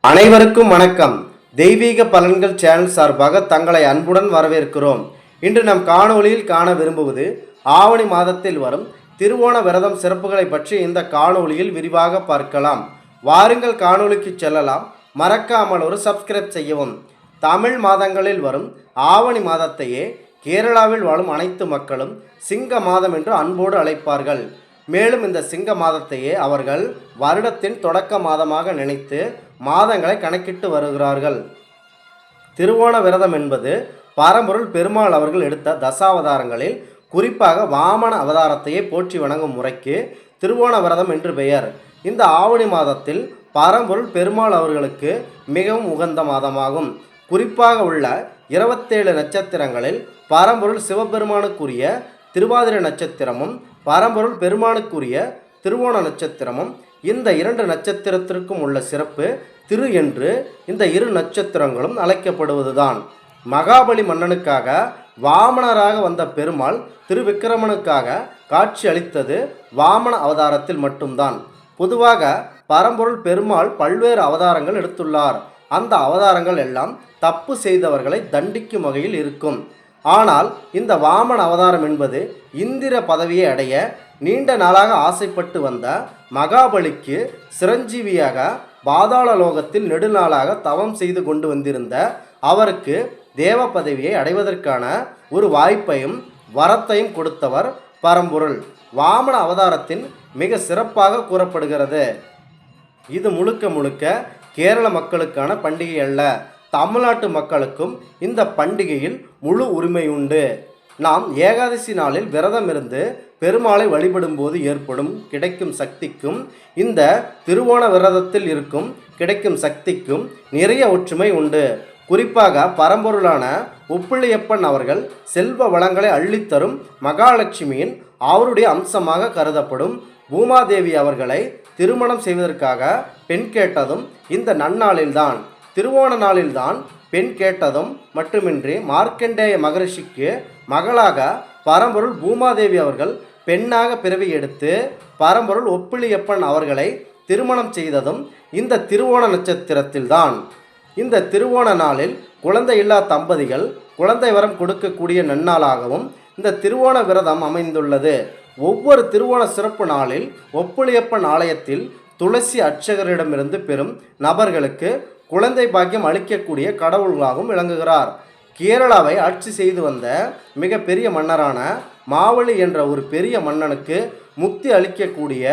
அனைவருக்கும் வணக்கம். தெய்வீக பலன்கள் சேனல் சார்பாக தங்களை அன்புடன் வரவேற்கிறோம். இன்று நம் காணொளியில் காண விரும்புவது ஆவணி மாதத்தில் வரும் திருவோண விரதம் சிறப்புகளை பற்றி இந்த காணொளியில் விரிவாக பார்க்கலாம். வாருங்கள் காணொளிக்கு செல்லலாம். மறக்காமல் ஒரு சப்ஸ்கிரைப் செய்யவும். தமிழ் மாதங்களில் வரும் ஆவணி மாதத்தையே கேரளாவில் வாழும் அனைத்து மக்களும் சிங்க மாதம் என்று அன்போடு அழைப்பார்கள். மேலும் இந்த சிங்க மாதத்தையே அவர்கள் வருடத்தின் தொடக்க மாதமாக நினைத்து மாதங்களை கணக்கிட்டு வருகிறார்கள். திருவோண விரதம் என்பது பரம்பொருள் பெருமாள் அவர்கள் எடுத்த தசாவதாரங்களில் குறிப்பாக வாமன அவதாரத்தையே போற்றி வணங்கும் முறைக்கு திருவோண விரதம் என்று பெயர். இந்த ஆவணி மாதத்தில் பரம்பொருள் பெருமாள் அவர்களுக்கு மிகவும் உகந்த மாதமாகும். குறிப்பாக உள்ள 27 நட்சத்திரங்களில் பரம்பொருள் சிவபெருமானுக்குரிய திருவாதிரை நட்சத்திரமும் பரம்பொருள் பெருமானுக்குரிய திருவோண நட்சத்திரமும் இந்த 2 நட்சத்திரத்திற்கும் உள்ள சிறப்பு திரு என்று இந்த 2 நட்சத்திரங்களும் அழைக்கப்படுவதுதான். மகாபலி மன்னனுக்காக வாமனராக வந்த பெருமாள் திருவிக்கிரமனுக்காக காட்சி அளித்தது வாமன அவதாரத்தில் மட்டும்தான். பொதுவாக பரம்பொருள் பெருமாள் பல்வேறு அவதாரங்கள் எடுத்துள்ளார். அந்த அவதாரங்கள் எல்லாம் தப்பு செய்தவர்களை தண்டிக்கும் வகையில் இருக்கும். ஆனால் இந்த வாமன அவதாரம் என்பது இந்திர பதவியை அடைய நீண்ட நாளாக ஆசைப்பட்டு வந்த மகாபலிக்கு சிரஞ்சீவியாக பாதாள லோகத்தில் நெடுநாளாக தவம் செய்து கொண்டு வந்திருந்த அவருக்கு தேவ பதவியை அடைவதற்கான ஒரு வாய்ப்பையும் வரத்தையும் கொடுத்தவர் பரம்பொருள். வாமன அவதாரத்தின் மிக சிறப்பாக கூறப்படுகிறது. இது முழுக்க முழுக்க கேரள மக்களுக்கான பண்டிகை அல்ல. தமிழ்நாட்டு மக்களுக்கும் இந்த பண்டிகையில் முழு உரிமை உண்டு. நாம் ஏகாதசி நாளில் விரதம் இருந்து பெருமாளை வழிபடும் போது ஏற்படும் கிடைக்கும் சக்திக்கும் இந்த திருவோண விரதத்தில் இருக்கும் கிடைக்கும் சக்திக்கும் நிறைய ஒற்றுமை உண்டு. குறிப்பாக பரம்பொருளான உப்பிலியப்பன் அவர்கள் செல்வ வளங்களை அள்ளித்தரும் மகாலட்சுமியின் அவருடைய அம்சமாக கருதப்படும் பூமாதேவி அவர்களை திருமணம் செய்வதற்காக பெண் கேட்டதும் இந்த நன்னாளில்தான். திருவோண நாளில்தான் பெண் கேட்டதும் மட்டுமின்றி மார்க்கண்டேய மகரிஷிக்கு மகளாக பரம்பொருள் பூமாதேவி அவர்கள் பெண்ணாக பிறவி எடுத்து பரம்பொருள் ஒப்பிலியப்பன் அவர்களை திருமணம் செய்ததும் இந்த திருவோண நட்சத்திரத்தில்தான். இந்த திருவோண நாளில் குழந்தை இல்லா தம்பதிகள் குழந்தை வரம் கொடுக்கக்கூடிய நன்னாளாகவும் இந்த திருவோண விரதம் அமைந்துள்ளது. ஒவ்வொரு திருவோண சிறப்பு நாளில் ஒப்பிலியப்பன் ஆலயத்தில் துளசி அர்ச்சகரிடமிருந்து பெறும் நபர்களுக்கு குழந்தை பாக்கியம் அளிக்கக்கூடிய கடவுளாகவும் விளங்குகிறார். கேரளாவை ஆட்சி செய்து வந்த மிக பெரிய மன்னரான மாவலி என்ற ஒரு பெரிய மன்னனுக்கு முக்தி அளிக்கக்கூடிய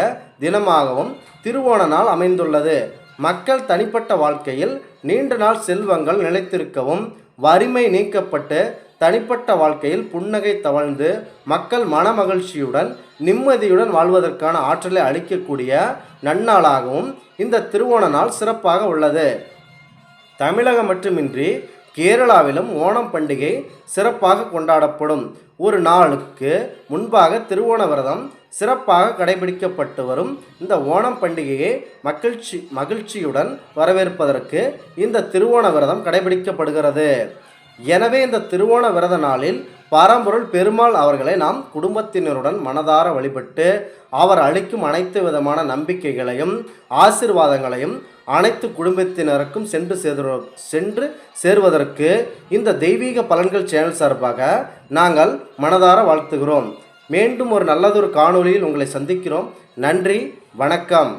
தினமாகவும் திருவோண நாள் அமைந்துள்ளது. மக்கள் தனிப்பட்ட வாழ்க்கையில் நீண்ட நாள் செல்வங்கள் நிலைத்திருக்கவும் வறுமை நீக்கப்பட்டு தனிப்பட்ட வாழ்க்கையில் புன்னகை தவழ்ந்து மக்கள் மனமகிழ்ச்சியுடன் நிம்மதியுடன் வாழ்வதற்கான ஆற்றலை அளிக்கக்கூடிய நன்னாளாகவும் இந்த திருவோண நாள் சிறப்பாக உள்ளது. தமிழகம் மட்டுமின்றி கேரளாவிலும் ஓணம் பண்டிகை சிறப்பாக கொண்டாடப்படும். ஒரு நாளுக்கு முன்பாக திருவோண விரதம் சிறப்பாக கடைபிடிக்கப்பட்டு வரும். இந்த ஓணம் பண்டிகையை மகிழ்ச்சியுடன் வரவேற்பதற்கு இந்த திருவோண விரதம் கடைபிடிக்கப்படுகிறது. எனவே இந்த திருவோண விரத நாளில் பரம்பொருள் பெருமாள் அவர்களை நாம் குடும்பத்தினருடன் மனதார வழிபட்டு அவர் அளிக்கும் அனைத்து விதமான நம்பிக்கைகளையும் ஆசீர்வாதங்களையும் அனைத்து குடும்பத்தினருக்கும் சென்று சேர்வதற்கு இந்த தெய்வீக பலன்கள் சேனல் சார்பாக நாங்கள் மனதார வாழ்த்துகிறோம். மீண்டும் ஒரு நல்லதொரு காணொளியில் உங்களை சந்திக்கிறோம். நன்றி, வணக்கம்.